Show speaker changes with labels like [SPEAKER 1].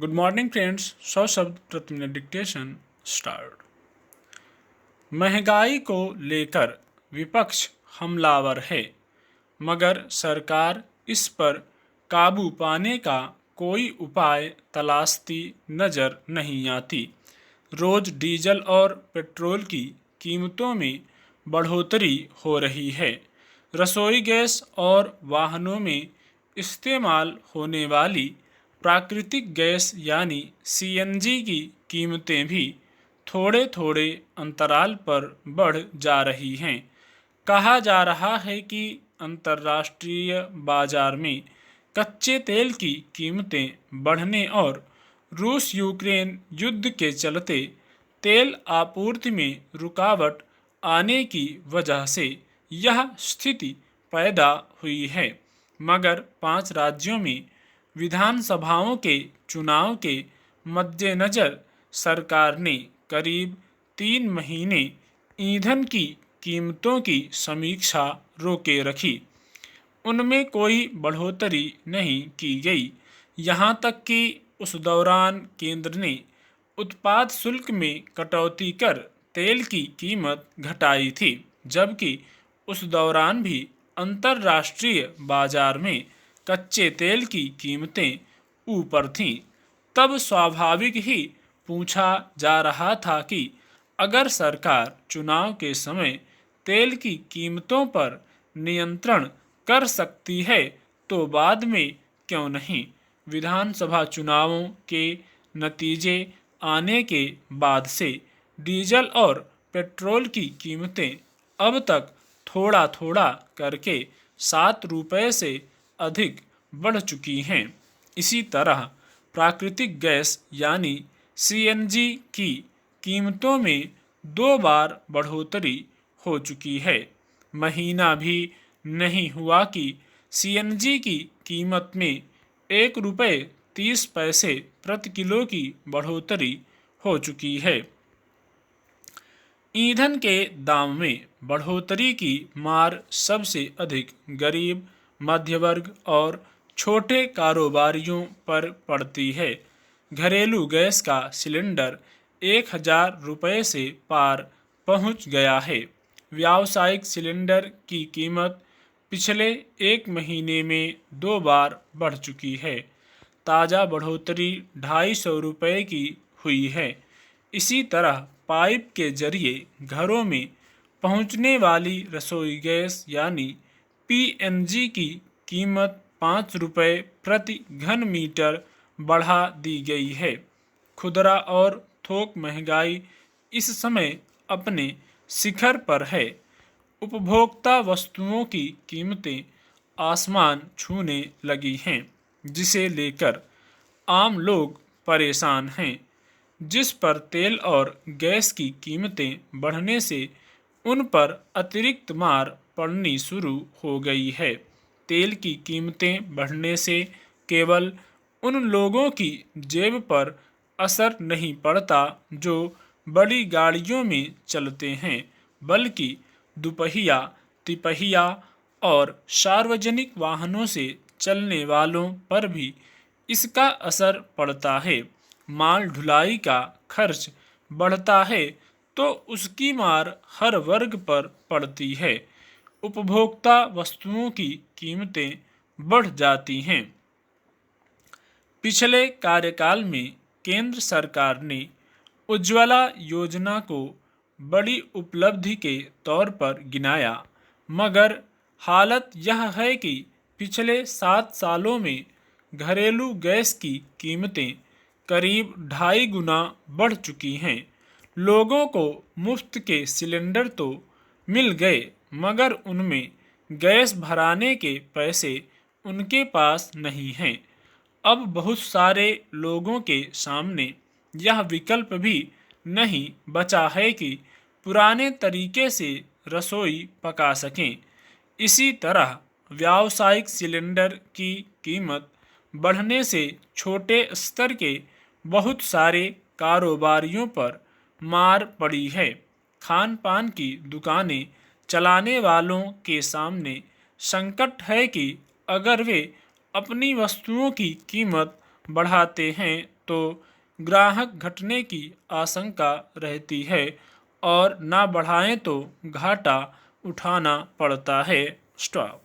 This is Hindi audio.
[SPEAKER 1] Good morning friends. 100 शब्द प्रति मिनट डिक्टेशन स्टार्ट। महंगाई को लेकर विपक्ष हमलावर है, मगर सरकार इस पर काबू पाने का कोई उपाय तलाशती नजर नहीं आती। रोज डीजल और पेट्रोल की कीमतों में बढ़ोतरी हो रही है। रसोई गैस और वाहनों में इस्तेमाल होने वाली प्राकृतिक गैस यानी सीएनजी की कीमतें भी थोड़े थोड़े अंतराल पर बढ़ जा रही हैं। कहा जा रहा है कि अंतर्राष्ट्रीय बाजार में कच्चे तेल की कीमतें बढ़ने और रूस यूक्रेन युद्ध के चलते तेल आपूर्ति में रुकावट आने की वजह से यह स्थिति पैदा हुई है। मगर 5 राज्यों में विधानसभाओं के चुनाव के मद्देनज़र सरकार ने करीब 3 महीने ईंधन की कीमतों की समीक्षा रोके रखी। उनमें कोई बढ़ोतरी नहीं की गई। यहाँ तक कि उस दौरान केंद्र ने उत्पाद शुल्क में कटौती कर तेल की कीमत घटाई थी, जबकि उस दौरान भी अंतर्राष्ट्रीय बाजार में कच्चे तेल की कीमतें ऊपर थीं। तब स्वाभाविक ही पूछा जा रहा था कि अगर सरकार चुनाव के समय तेल की कीमतों पर नियंत्रण कर सकती है तो बाद में क्यों नहीं। विधानसभा चुनावों के नतीजे आने के बाद से डीजल और पेट्रोल की कीमतें अब तक थोड़ा थोड़ा करके 7 रुपये से अधिक बढ़ चुकी हैं। इसी तरह प्राकृतिक गैस यानी सीएनजी की कीमतों में 2 बार बढ़ोतरी हो चुकी है। महीना भी नहीं हुआ कि सीएनजी की कीमत में 1 रुपये 30 पैसे प्रति किलो की बढ़ोतरी हो चुकी है। ईंधन के दाम में बढ़ोतरी की मार सबसे अधिक गरीब, मध्य वर्ग और छोटे कारोबारियों पर पड़ती है। घरेलू गैस का सिलेंडर 1000 रुपये से पार पहुंच गया है। व्यावसायिक सिलेंडर की कीमत पिछले 1 महीने में 2 बार बढ़ चुकी है। ताज़ा बढ़ोतरी 250 रुपये की हुई है। इसी तरह पाइप के जरिए घरों में पहुंचने वाली रसोई गैस यानी पीएनजी की कीमत 5 रुपये प्रति घन मीटर बढ़ा दी गई है। खुदरा और थोक महंगाई इस समय अपने शिखर पर है। उपभोक्ता वस्तुओं की कीमतें आसमान छूने लगी हैं, जिसे लेकर आम लोग परेशान हैं। जिस पर तेल और गैस की कीमतें बढ़ने से उन पर अतिरिक्त मार पड़नी शुरू हो गई है। तेल की कीमतें बढ़ने से केवल उन लोगों की जेब पर असर नहीं पड़ता जो बड़ी गाड़ियों में चलते हैं, बल्कि दुपहिया, तिपहिया और सार्वजनिक वाहनों से चलने वालों पर भी इसका असर पड़ता है। माल ढुलाई का खर्च बढ़ता है तो उसकी मार हर वर्ग पर पड़ती है। उपभोक्ता वस्तुओं की कीमतें बढ़ जाती हैं। पिछले कार्यकाल में केंद्र सरकार ने उज्ज्वला योजना को बड़ी उपलब्धि के तौर पर गिनाया, मगर हालत यह है कि पिछले 7 सालों में घरेलू गैस की कीमतें करीब 2.5 गुना बढ़ चुकी हैं। लोगों को मुफ्त के सिलेंडर तो मिल गए, मगर उनमें गैस भराने के पैसे उनके पास नहीं हैं। अब बहुत सारे लोगों के सामने यह विकल्प भी नहीं बचा है कि पुराने तरीके से रसोई पका सकें। इसी तरह व्यावसायिक सिलेंडर की कीमत बढ़ने से छोटे स्तर के बहुत सारे कारोबारियों पर मार पड़ी है। खान पान की दुकानें चलाने वालों के सामने संकट है कि अगर वे अपनी वस्तुओं की कीमत बढ़ाते हैं तो ग्राहक घटने की आशंका रहती है और ना बढ़ाएं तो घाटा उठाना पड़ता है। स्टॉप।